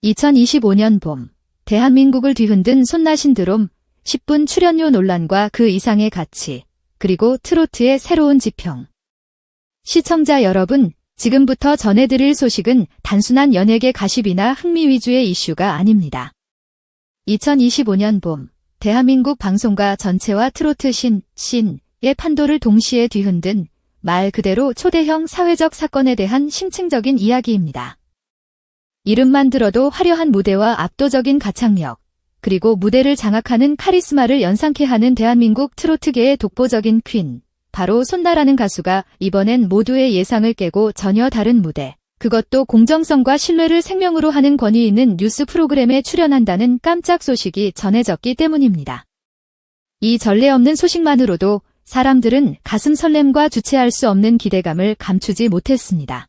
2025년 봄, 대한민국을 뒤흔든 손나 신드롬, 10분 출연료 논란과 그 이상의 가치, 그리고 트로트의 새로운 지평. 시청자 여러분, 지금부터 전해드릴 소식은 단순한 연예계 가십이나 흥미 위주의 이슈가 아닙니다. 2025년 봄, 대한민국 방송가 전체와 트로트 신의 판도를 동시에 뒤흔든 말 그대로 초대형 사회적 사건에 대한 심층적인 이야기입니다. 이름만 들어도 화려한 무대와 압도적인 가창력, 그리고 무대를 장악하는 카리스마를 연상케 하는 대한민국 트로트계의 독보적인 퀸, 바로 손나라는 가수가 이번엔 모두의 예상을 깨고 전혀 다른 무대, 그것도 공정성과 신뢰를 생명으로 하는 권위 있는 뉴스 프로그램에 출연한다는 깜짝 소식이 전해졌기 때문입니다. 이 전례 없는 소식만으로도 사람들은 가슴 설렘과 주체할 수 없는 기대감을 감추지 못했습니다.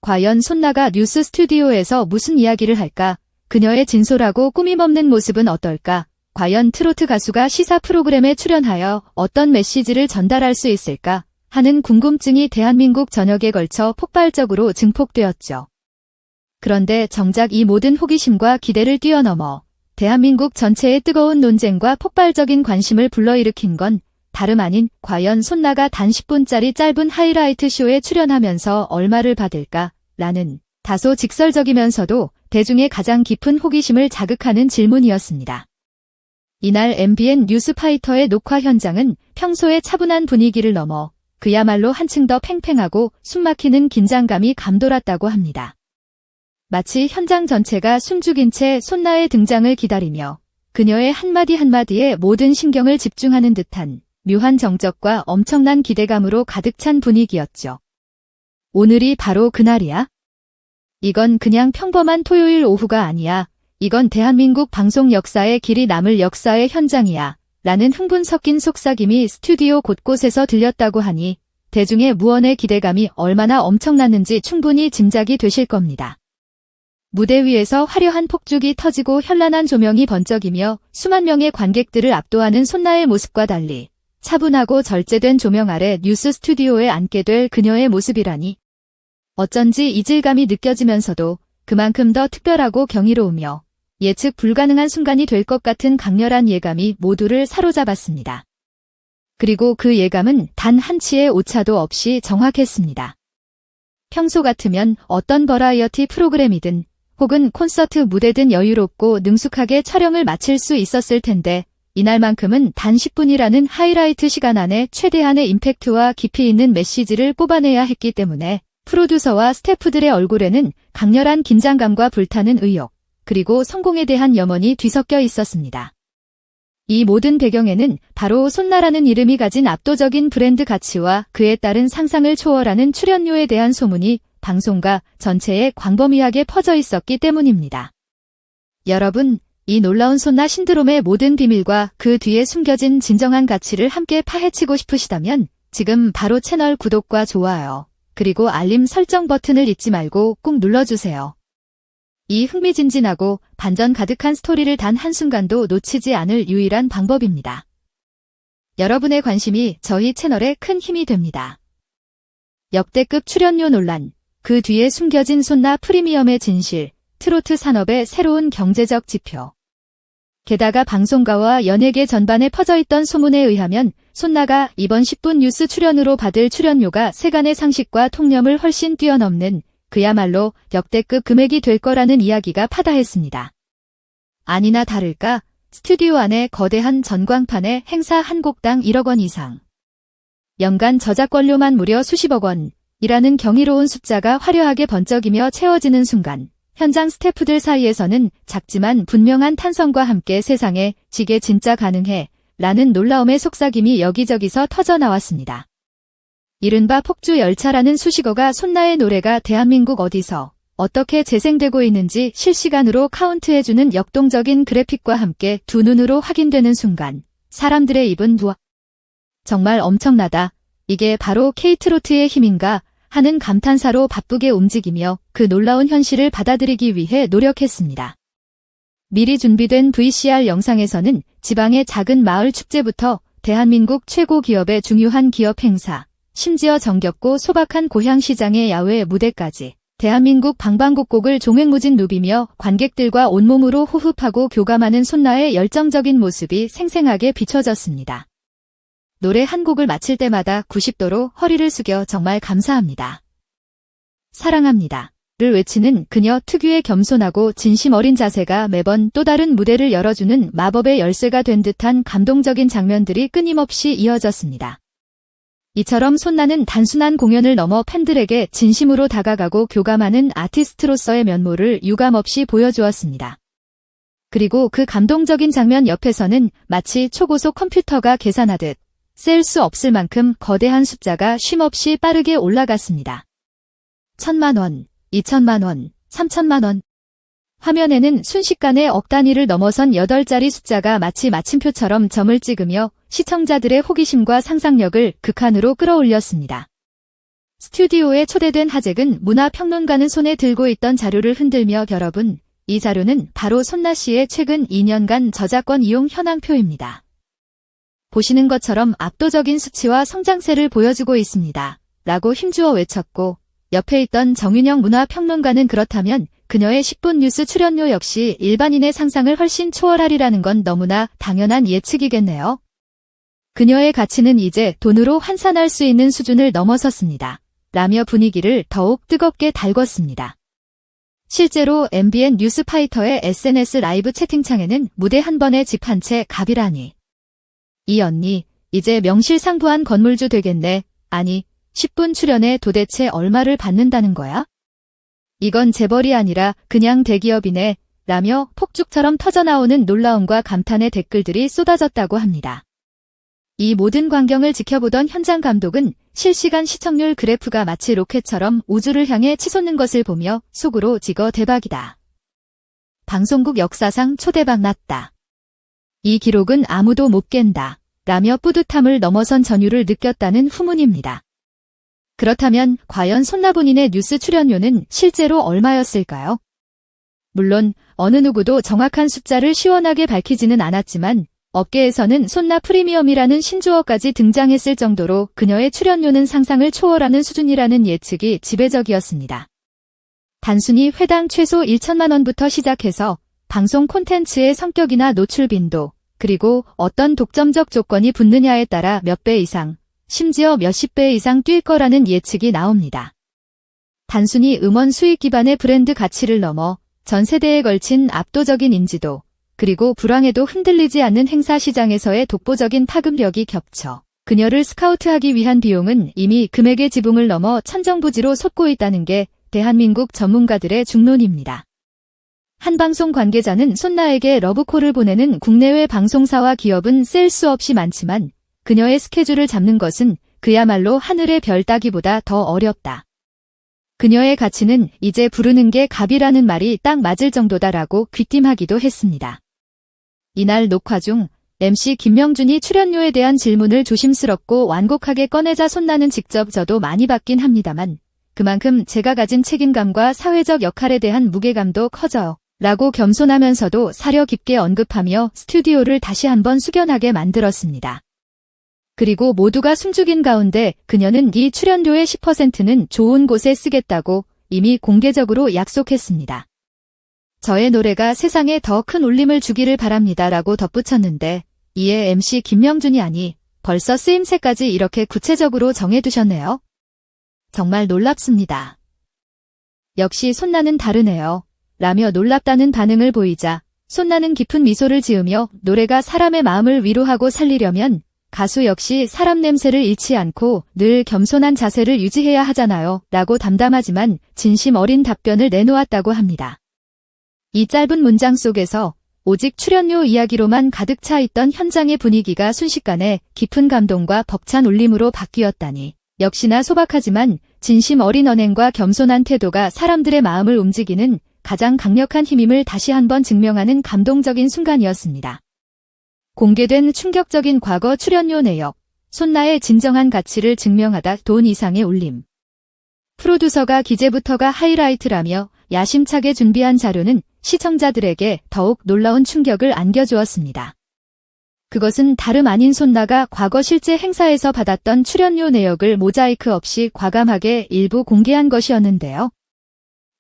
과연 손나가 뉴스 스튜디오에서 무슨 이야기를 할까? 그녀의 진솔하고 꾸밈없는 모습은 어떨까? 과연 트로트 가수가 시사 프로그램에 출연하여 어떤 메시지를 전달할 수 있을까? 하는 궁금증이 대한민국 전역에 걸쳐 폭발적으로 증폭되었죠. 그런데 정작 이 모든 호기심과 기대를 뛰어넘어 대한민국 전체의 뜨거운 논쟁과 폭발적인 관심을 불러일으킨 건 다름 아닌 과연 손나가 단 10분짜리 짧은 하이라이트 쇼에 출연하면서 얼마를 받을까? 라는 다소 직설적이면서도 대중의 가장 깊은 호기심을 자극하는 질문이었습니다. 이날 MBN 뉴스파이터의 녹화 현장은 평소의 차분한 분위기를 넘어 그야말로 한층 더 팽팽하고 숨막히는 긴장감이 감돌았다고 합니다. 마치 현장 전체가 숨죽인 채 손나의 등장을 기다리며 그녀의 한마디 한마디에 모든 신경을 집중하는 듯한 묘한 정적과 엄청난 기대감으로 가득 찬 분위기였죠. 오늘이 바로 그날이야? 이건 그냥 평범한 토요일 오후가 아니야. 이건 대한민국 방송 역사에 길이 남을 역사의 현장이야. 라는 흥분 섞인 속삭임이 스튜디오 곳곳에서 들렸다고 하니 대중의 무언의 기대감이 얼마나 엄청났는지 충분히 짐작이 되실 겁니다. 무대 위에서 화려한 폭죽이 터지고 현란한 조명이 번쩍이며 수만 명의 관객들을 압도하는 손나의 모습과 달리 차분하고 절제된 조명 아래 뉴스 스튜디오에 앉게 될 그녀의 모습이라니 어쩐지 이질감이 느껴지면서도 그만큼 더 특별하고 경이로우며 예측 불가능한 순간이 될 것 같은 강렬한 예감이 모두를 사로잡았습니다. 그리고 그 예감은 단 한치의 오차도 없이 정확했습니다. 평소 같으면 어떤 버라이어티 프로그램이든 혹은 콘서트 무대든 여유롭고 능숙하게 촬영을 마칠 수 있었을 텐데 이날만큼은 단 10분이라는 하이라이트 시간 안에 최대한의 임팩트와 깊이 있는 메시지를 뽑아내야 했기 때문에 프로듀서와 스태프들의 얼굴에는 강렬한 긴장감과 불타는 의욕, 그리고 성공에 대한 염원이 뒤섞여 있었습니다. 이 모든 배경에는 바로 손나라는 이름이 가진 압도적인 브랜드 가치와 그에 따른 상상을 초월하는 출연료에 대한 소문이 방송가 전체에 광범위하게 퍼져 있었기 때문입니다. 여러분, 이 놀라운 손나 신드롬의 모든 비밀과 그 뒤에 숨겨진 진정한 가치를 함께 파헤치고 싶으시다면 지금 바로 채널 구독과 좋아요, 그리고 알림 설정 버튼을 잊지 말고 꾹 눌러주세요. 이 흥미진진하고 반전 가득한 스토리를 단 한순간도 놓치지 않을 유일한 방법입니다. 여러분의 관심이 저희 채널에 큰 힘이 됩니다. 역대급 출연료 논란, 그 뒤에 숨겨진 손나 프리미엄의 진실, 트로트 산업의 새로운 경제적 지표. 게다가 방송가와 연예계 전반에 퍼져있던 소문에 의하면 손나가 이번 10분 뉴스 출연으로 받을 출연료가 세간의 상식과 통념을 훨씬 뛰어넘는 그야말로 역대급 금액이 될 거라는 이야기가 파다했습니다. 아니나 다를까 스튜디오 안에 거대한 전광판에 행사 한 곡당 1억 원 이상. 연간 저작권료만 무려 수십억 원이라는 경이로운 숫자가 화려하게 번쩍이며 채워지는 순간 현장 스태프들 사이에서는 작지만 분명한 탄성과 함께 세상에 지게 진짜 가능해 라는 놀라움의 속삭임이 여기저기서 터져나왔습니다. 이른바 폭주 열차라는 수식어가 손나의 노래가 대한민국 어디서 어떻게 재생되고 있는지 실시간으로 카운트해주는 역동적인 그래픽과 함께 두 눈으로 확인되는 순간 사람들의 입은 부어 정말 엄청나다. 이게 바로 K트로트의 힘인가 하는 감탄사로 바쁘게 움직이며 그 놀라운 현실을 받아들이기 위해 노력했습니다. 미리 준비된 VCR 영상에서는 지방의 작은 마을 축제부터 대한민국 최고 기업의 중요한 기업 행사, 심지어 정겹고 소박한 고향시장의 야외 무대까지 대한민국 방방곡곡을 종횡무진 누비며 관객들과 온몸으로 호흡하고 교감하는 손나의 열정적인 모습이 생생하게 비춰졌습니다. 노래 한 곡을 마칠 때마다 90도로 허리를 숙여 정말 감사합니다. 사랑합니다. 를 외치는 그녀 특유의 겸손하고 진심 어린 자세가 매번 또 다른 무대를 열어주는 마법의 열쇠가 된 듯한 감동적인 장면들이 끊임없이 이어졌습니다. 이처럼 손나는 단순한 공연을 넘어 팬들에게 진심으로 다가가고 교감하는 아티스트로서의 면모를 유감없이 보여주었습니다. 그리고 그 감동적인 장면 옆에서는 마치 초고속 컴퓨터가 계산하듯 셀 수 없을 만큼 거대한 숫자가 쉼없이 빠르게 올라갔습니다. 1,000만 원, 2,000만 원, 3,000만 원. 화면에는 순식간에 억 단위를 넘어선 8자리 숫자가 마치 마침표처럼 점을 찍으며 시청자들의 호기심과 상상력을 극한으로 끌어올렸습니다. 스튜디오에 초대된 하잭은 문화평론가는 손에 들고 있던 자료를 흔들며 여러분, 이 자료는 바로 손나 씨의 최근 2년간 저작권 이용 현황표입니다. 보시는 것처럼 압도적인 수치와 성장세를 보여주고 있습니다. 라고 힘주어 외쳤고 옆에 있던 정윤영 문화평론가는 그렇다면 그녀의 10분 뉴스 출연료 역시 일반인의 상상을 훨씬 초월하리라는 건 너무나 당연한 예측이겠네요. 그녀의 가치는 이제 돈으로 환산할 수 있는 수준을 넘어섰습니다. 라며 분위기를 더욱 뜨겁게 달궜습니다. 실제로 MBN 뉴스파이터의 SNS 라이브 채팅창에는 무대 한 번에 집 한 채 갑이라니. 이 언니, 이제 명실상부한 건물주 되겠네. 아니, 10분 출연에 도대체 얼마를 받는다는 거야? 이건 재벌이 아니라 그냥 대기업이네. 라며 폭죽처럼 터져나오는 놀라움과 감탄의 댓글들이 쏟아졌다고 합니다. 이 모든 광경을 지켜보던 현장 감독은 실시간 시청률 그래프가 마치 로켓처럼 우주를 향해 치솟는 것을 보며 속으로 지거 대박이다. 방송국 역사상 초대박 났다. 이 기록은 아무도 못 깬다. 라며 뿌듯함을 넘어선 전율을 느꼈다는 후문입니다. 그렇다면 과연 손나 본인의 뉴스 출연료는 실제로 얼마였을까요? 물론 어느 누구도 정확한 숫자를 시원하게 밝히지는 않았지만 업계에서는 손나 프리미엄이라는 신조어까지 등장했을 정도로 그녀의 출연료는 상상을 초월하는 수준이라는 예측이 지배적이었습니다. 단순히 회당 최소 1,000만 원부터 시작해서 방송 콘텐츠의 성격이나 노출 빈도, 그리고 어떤 독점적 조건이 붙느냐에 따라 몇 배 이상, 심지어 몇십 배 이상 뛸 거라는 예측이 나옵니다. 단순히 음원 수익 기반의 브랜드 가치를 넘어 전 세대에 걸친 압도적인 인지도, 그리고 불황에도 흔들리지 않는 행사 시장에서의 독보적인 파급력이 겹쳐 그녀를 스카우트하기 위한 비용은 이미 금액의 지붕을 넘어 천정부지로 솟고 있다는 게 대한민국 전문가들의 중론입니다. 한 방송 관계자는 손나에게 러브콜을 보내는 국내외 방송사와 기업은 셀 수 없이 많지만 그녀의 스케줄을 잡는 것은 그야말로 하늘의 별 따기보다 더 어렵다. 그녀의 가치는 이제 부르는 게 갑이라는 말이 딱 맞을 정도다라고 귀띔하기도 했습니다. 이날 녹화 중 MC 김명준이 출연료에 대한 질문을 조심스럽고 완곡하게 꺼내자 손나는 직접 저도 많이 받긴 합니다만 그만큼 제가 가진 책임감과 사회적 역할에 대한 무게감도 커져요. 라고 겸손하면서도 사려 깊게 언급하며 스튜디오를 다시 한번 숙연하게 만들었습니다. 그리고 모두가 숨죽인 가운데 그녀는 이 출연료의 10%는 좋은 곳에 쓰겠다고 이미 공개적으로 약속했습니다. 저의 노래가 세상에 더 큰 울림을 주기를 바랍니다. 라고 덧붙였는데 이에 MC 김명준이 아니 벌써 쓰임새까지 이렇게 구체적으로 정해두셨네요. 정말 놀랍습니다. 역시 손나는 다르네요. 라며 놀랍다는 반응을 보이자 손나는 깊은 미소를 지으며 노래가 사람의 마음을 위로하고 살리려면 가수 역시 사람 냄새를 잃지 않고 늘 겸손한 자세를 유지해야 하잖아요. 라고 담담하지만 진심 어린 답변을 내놓았다고 합니다. 이 짧은 문장 속에서 오직 출연료 이야기로만 가득 차 있던 현장의 분위기가 순식간에 깊은 감동과 벅찬 울림으로 바뀌었다니. 역시나 소박하지만 진심 어린 언행과 겸손한 태도가 사람들의 마음을 움직이는 가장 강력한 힘임을 다시 한번 증명하는 감동적인 순간이었습니다. 공개된 충격적인 과거 출연료 내역, 손나의 진정한 가치를 증명하다 돈 이상의 울림. 프로듀서가 기재부터가 하이라이트라며 야심차게 준비한 자료는 시청자들에게 더욱 놀라운 충격을 안겨주었습니다. 그것은 다름 아닌 손나가 과거 실제 행사에서 받았던 출연료 내역을 모자이크 없이 과감하게 일부 공개한 것이었는데요.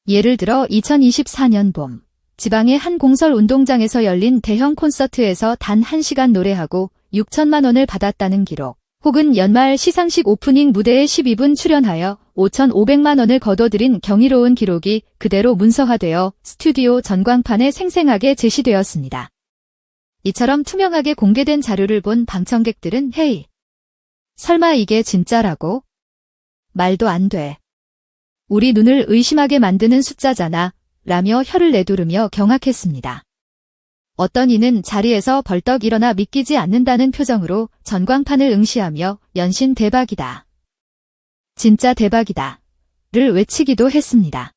예를 들어 2024년 봄, 지방의 한 공설 운동장에서 열린 대형 콘서트에서 단 1시간 노래하고 6천만 원을 받았다는 기록, 혹은 연말 시상식 오프닝 무대에 12분 출연하여 5,500만 원을 거둬들인 경이로운 기록이 그대로 문서화되어 스튜디오 전광판에 생생하게 제시되었습니다. 이처럼 투명하게 공개된 자료를 본 방청객들은 헤이, 설마 이게 진짜라고? 말도 안 돼. 우리 눈을 의심하게 만드는 숫자잖아 라며 혀를 내두르며 경악했습니다. 어떤 이는 자리에서 벌떡 일어나 믿기지 않는다는 표정으로 전광판을 응시하며 연신 대박이다, 진짜 대박이다 를 외치기도 했습니다.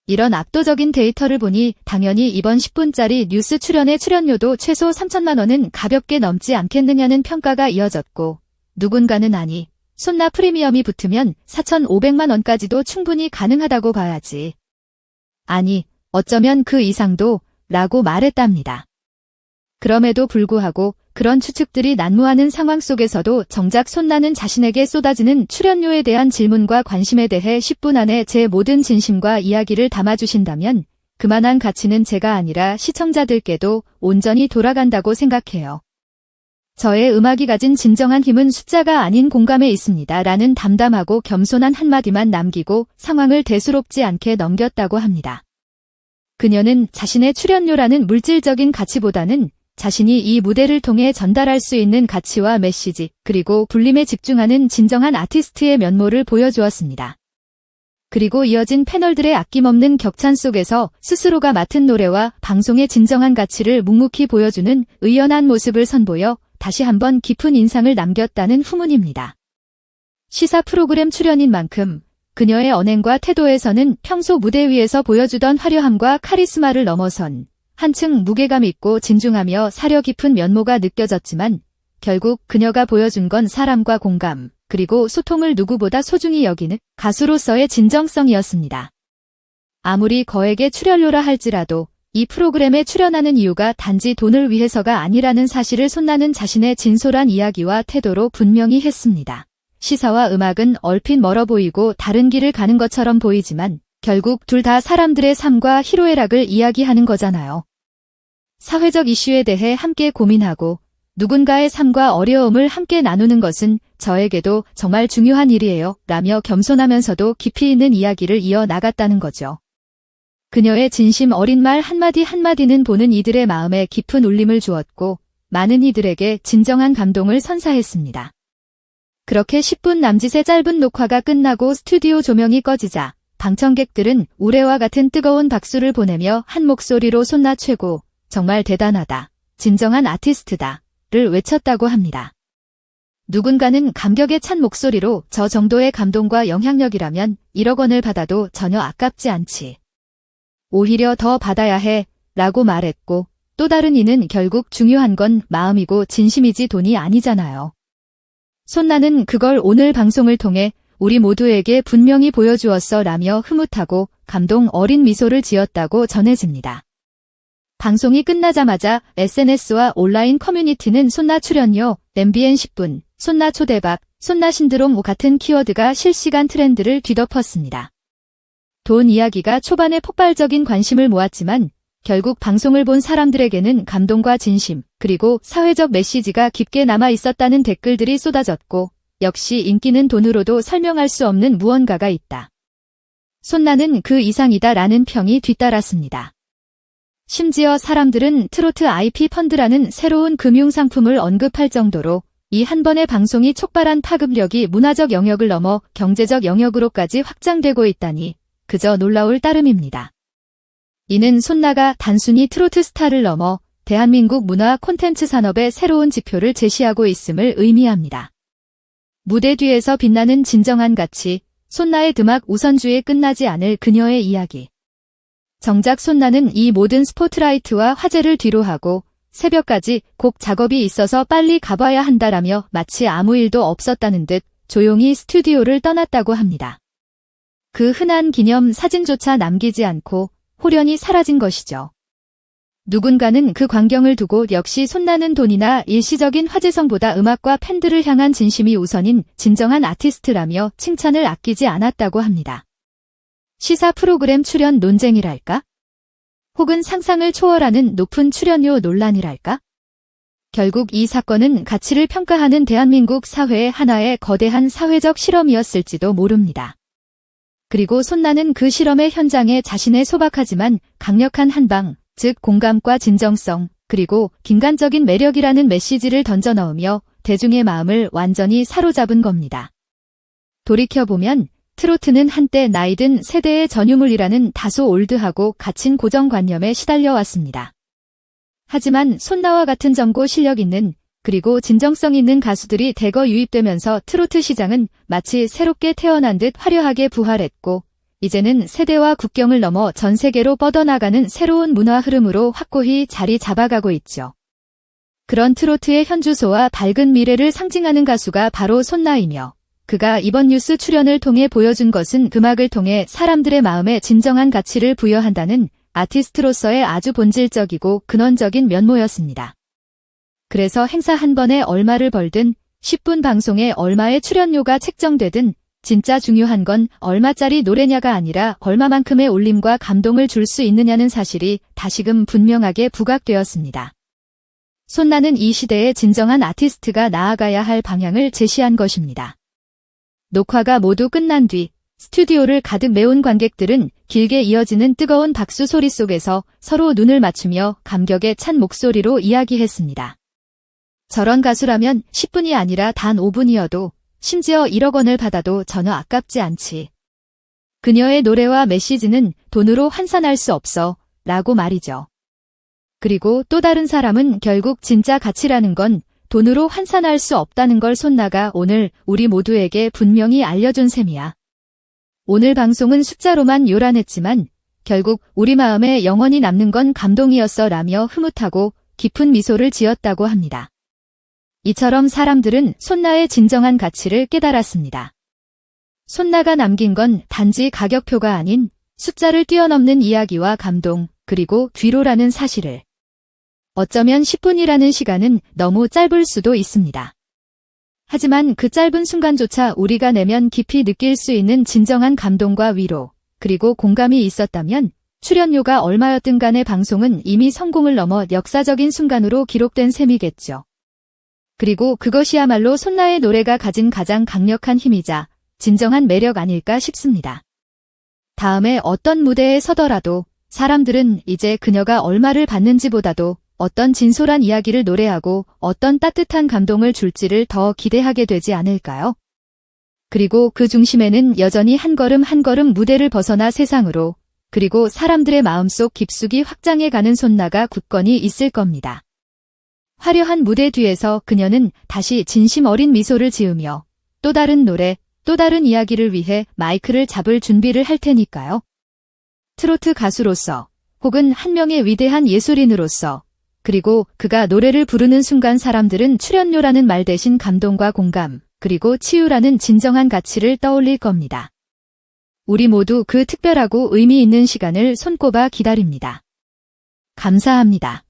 이런 압도적인 데이터를 보니 당연히 이번 10분짜리 뉴스 출연의 출연료도 최소 3천만 원은 가볍게 넘지 않겠느냐는 평가가 이어졌고, 누군가는 아니, 손나 프리미엄이 붙으면 4,500만 원까지도 충분히 가능하다고 봐야지, 아니, 어쩌면 그 이상도 라고 말했답니다. 그럼에도 불구하고 그런 추측들이 난무하는 상황 속에서도 정작 손나는 자신에게 쏟아지는 출연료에 대한 질문과 관심에 대해 10분 안에 제 모든 진심과 이야기를 담아주신다면 그만한 가치는 제가 아니라 시청자들께도 온전히 돌아간다고 생각해요. 저의 음악이 가진 진정한 힘은 숫자가 아닌 공감에 있습니다 라는 담담하고 겸손한 한마디만 남기고 상황을 대수롭지 않게 넘겼다고 합니다. 그녀는 자신의 출연료라는 물질적인 가치보다는 자신이 이 무대를 통해 전달할 수 있는 가치와 메시지, 그리고 불림에 집중하는 진정한 아티스트의 면모를 보여주었습니다. 그리고 이어진 패널들의 아낌없는 격찬 속에서 스스로가 맡은 노래와 방송의 진정한 가치를 묵묵히 보여주는 의연한 모습을 선보여 다시 한번 깊은 인상을 남겼다는 후문입니다. 시사 프로그램 출연인 만큼 그녀의 언행과 태도에서는 평소 무대 위에서 보여주던 화려함과 카리스마를 넘어선 한층 무게감 있고 진중하며 사려 깊은 면모가 느껴졌지만 결국 그녀가 보여준 건 사람과 공감, 그리고 소통을 누구보다 소중히 여기는 가수로서의 진정성이었습니다. 아무리 거액의 출연료라 할지라도 이 프로그램에 출연하는 이유가 단지 돈을 위해서가 아니라는 사실을 손나는 자신의 진솔한 이야기와 태도로 분명히 했습니다. 시사와 음악은 얼핏 멀어 보이고 다른 길을 가는 것처럼 보이지만 결국 둘 다 사람들의 삶과 희로애락을 이야기하는 거잖아요. 사회적 이슈에 대해 함께 고민하고 누군가의 삶과 어려움을 함께 나누는 것은 저에게도 정말 중요한 일이에요 라며 겸손하면서도 깊이 있는 이야기를 이어나갔다는 거죠. 그녀의 진심 어린 말 한마디 한마디는 보는 이들의 마음에 깊은 울림을 주었고 많은 이들에게 진정한 감동을 선사했습니다. 그렇게 10분 남짓의 짧은 녹화가 끝나고 스튜디오 조명이 꺼지자 방청객들은 우레와 같은 뜨거운 박수를 보내며 한 목소리로 손나 최고, 정말 대단하다, 진정한 아티스트다 를 외쳤다고 합니다. 누군가는 감격에 찬 목소리로 저 정도의 감동과 영향력이라면 1억 원을 받아도 전혀 아깝지 않지, 오히려 더 받아야 해 라고 말했고, 또 다른 이는 결국 중요한 건 마음이고 진심이지 돈이 아니잖아요. 손나는 그걸 오늘 방송을 통해 우리 모두에게 분명히 보여주었어 라며 흐뭇하고 감동 어린 미소를 지었다고 전해집니다. 방송이 끝나자마자 SNS와 온라인 커뮤니티는 손나 출연료, MBN 10분, 손나 초대박, 손나 신드롬 같은 키워드가 실시간 트렌드를 뒤덮었습니다. 돈 이야기가 초반에 폭발적인 관심을 모았지만 결국 방송을 본 사람들에게는 감동과 진심, 그리고 사회적 메시지가 깊게 남아 있었다는 댓글들이 쏟아졌고, 역시 인기는 돈으로도 설명할 수 없는 무언가가 있다, 손나는 그 이상이다 라는 평이 뒤따랐습니다. 심지어 사람들은 트로트 IP 펀드라는 새로운 금융상품을 언급할 정도로 이 한 번의 방송이 촉발한 파급력이 문화적 영역을 넘어 경제적 영역으로까지 확장되고 있다니 그저 놀라울 따름입니다. 이는 손나가 단순히 트로트 스타를 넘어 대한민국 문화 콘텐츠 산업의 새로운 지표를 제시하고 있음을 의미합니다. 무대 뒤에서 빛나는 진정한 가치, 손나의 드막 우선주에 끝나지 않을 그녀의 이야기. 정작 손나는 이 모든 스포트라이트와 화제를 뒤로하고 새벽까지 곡 작업이 있어서 빨리 가봐야 한다라며 마치 아무 일도 없었다는 듯 조용히 스튜디오를 떠났다고 합니다. 그 흔한 기념 사진조차 남기지 않고 홀연히 사라진 것이죠. 누군가는 그 광경을 두고 역시 손나는 돈이나 일시적인 화제성보다 음악과 팬들을 향한 진심이 우선인 진정한 아티스트라며 칭찬을 아끼지 않았다고 합니다. 시사 프로그램 출연 논쟁이랄까? 혹은 상상을 초월하는 높은 출연료 논란이랄까? 결국 이 사건은 가치를 평가하는 대한민국 사회의 하나의 거대한 사회적 실험이었을지도 모릅니다. 그리고 손나는 그 실험의 현장에 자신의 소박하지만 강력한 한방, 즉 공감과 진정성, 그리고 긴간적인 매력이라는 메시지를 던져넣으며 대중의 마음을 완전히 사로잡은 겁니다. 돌이켜보면 트로트는 한때 나이든 세대의 전유물이라는 다소 올드하고 갇힌 고정관념에 시달려왔습니다. 하지만 손나와 같은 젊고 실력 있는 그리고 진정성 있는 가수들이 대거 유입되면서 트로트 시장은 마치 새롭게 태어난 듯 화려하게 부활했고 이제는 세대와 국경을 넘어 전 세계로 뻗어나가는 새로운 문화 흐름으로 확고히 자리 잡아가고 있죠. 그런 트로트의 현주소와 밝은 미래를 상징하는 가수가 바로 손나이며 그가 이번 뉴스 출연을 통해 보여준 것은 음악을 통해 사람들의 마음에 진정한 가치를 부여한다는 아티스트로서의 아주 본질적이고 근원적인 면모였습니다. 그래서 행사 한 번에 얼마를 벌든 10분 방송에 얼마의 출연료가 책정되든 진짜 중요한 건 얼마짜리 노래냐가 아니라 얼마만큼의 울림과 감동을 줄 수 있느냐는 사실이 다시금 분명하게 부각되었습니다. 손나는 이 시대의 진정한 아티스트가 나아가야 할 방향을 제시한 것입니다. 녹화가 모두 끝난 뒤 스튜디오를 가득 메운 관객들은 길게 이어지는 뜨거운 박수 소리 속에서 서로 눈을 맞추며 감격에 찬 목소리로 이야기했습니다. 저런 가수라면 10분이 아니라 단 5분이어도 심지어 1억 원을 받아도 전혀 아깝지 않지. 그녀의 노래와 메시지는 돈으로 환산할 수 없어 라고 말이죠. 그리고 또 다른 사람은 결국 진짜 가치라는 건 돈으로 환산할 수 없다는 걸 손나가 오늘 우리 모두에게 분명히 알려준 셈이야. 오늘 방송은 숫자로만 요란했지만 결국 우리 마음에 영원히 남는 건 감동이었어 라며 흐뭇하고 깊은 미소를 지었다고 합니다. 이처럼 사람들은 손나의 진정한 가치를 깨달았습니다. 손나가 남긴 건 단지 가격표가 아닌 숫자를 뛰어넘는 이야기와 감동, 그리고 귀로라는 사실을. 어쩌면 10분이라는 시간은 너무 짧을 수도 있습니다. 하지만 그 짧은 순간조차 우리가 내면 깊이 느낄 수 있는 진정한 감동과 위로, 그리고 공감이 있었다면 출연료가 얼마였든 간의 방송은 이미 성공을 넘어 역사적인 순간으로 기록된 셈이겠죠. 그리고 그것이야말로 손나의 노래가 가진 가장 강력한 힘이자 진정한 매력 아닐까 싶습니다. 다음에 어떤 무대에 서더라도 사람들은 이제 그녀가 얼마를 받는지보다도 어떤 진솔한 이야기를 노래하고 어떤 따뜻한 감동을 줄지를 더 기대하게 되지 않을까요? 그리고 그 중심에는 여전히 한 걸음 한 걸음 무대를 벗어나 세상으로, 그리고 사람들의 마음속 깊숙이 확장해가는 손나가 굳건히 있을 겁니다. 화려한 무대 뒤에서 그녀는 다시 진심 어린 미소를 지으며 또 다른 노래, 또 다른 이야기를 위해 마이크를 잡을 준비를 할 테니까요. 트로트 가수로서 혹은 한 명의 위대한 예술인으로서 그리고 그가 노래를 부르는 순간 사람들은 출연료라는 말 대신 감동과 공감, 그리고 치유라는 진정한 가치를 떠올릴 겁니다. 우리 모두 그 특별하고 의미 있는 시간을 손꼽아 기다립니다. 감사합니다.